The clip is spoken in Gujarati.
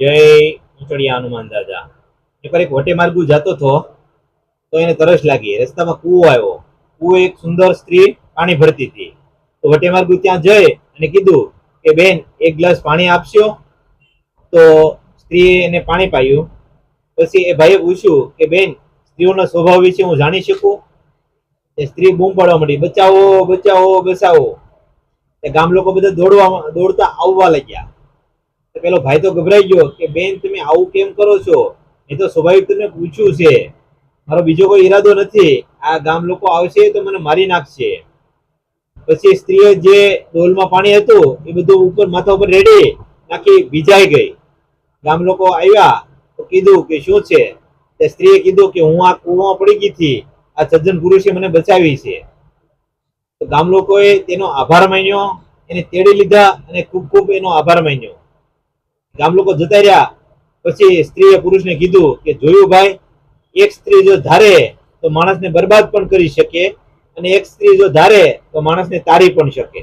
જય ઊંચડિયા હનુમાન દાદા. એકવાર એક વટે માર્ગુ જતો હતો તો એને તરસ લાગી. રસ્તામાં કૂવો આવ્યો. કૂવો એક સુંદર સ્ત્રી પાણી ભરતી હતી. તો વટે માર્ગુ ત્યાં જઈ અને કીધું કે બેન, એક ગ્લાસ પાણી આપશો? તો સ્ત્રીએ એને પાણી પાયું. પછી એ ભાઈએ પૂછ્યું કે બેન, સ્ત્રીઓના સ્વભાવ વિશે હું જાણી શકું? એ સ્ત્રી બૂમ પાડવા માંડી, બચાવો બચાવો બચાવો. એ ગામ લોકો બધા દોડતા આવવા લાગ્યા. પેલો ભાઈ તો ગભરાઈ ગયો કે બેન, તમે આવું કેમ કરો છો? એ તો સ્વાભાવિક તમને પૂછ્યું છે, મારો બીજો કોઈ ઈરાદો નથી. આ ગામ લોકો આવશે તો મને મારી નાખશે. પછી સ્ત્રીએ જે ડોલમાં પાણી હતું એ બધું ઉપર માથા ઉપર રેડી નાખી ભીજાઈ ગઈ. ગામ લોકો આવ્યા તો કીધું કે શું છે? તે સ્ત્રીએ કીધું કે હું આ કૂવામાં પડી ગઈ હતી, આ સજ્જન પુરુષે મને બચાવી છે. તો ગામ લોકોએ તેનો આભાર માન્યો, એને તેડી લીધા અને ખૂબ ખૂબ એનો આભાર માન્યો. ગામ લોકો જતા રહ્યા. પછી સ્ત્રીએ પુરુષને કીધું કે જોયું ભાઈ, એક સ્ત્રી જો ધારે તો માણસને બરબાદ પણ કરી શકે, અને એક સ્ત્રી જો ધારે તો માણસને તારી પણ શકે.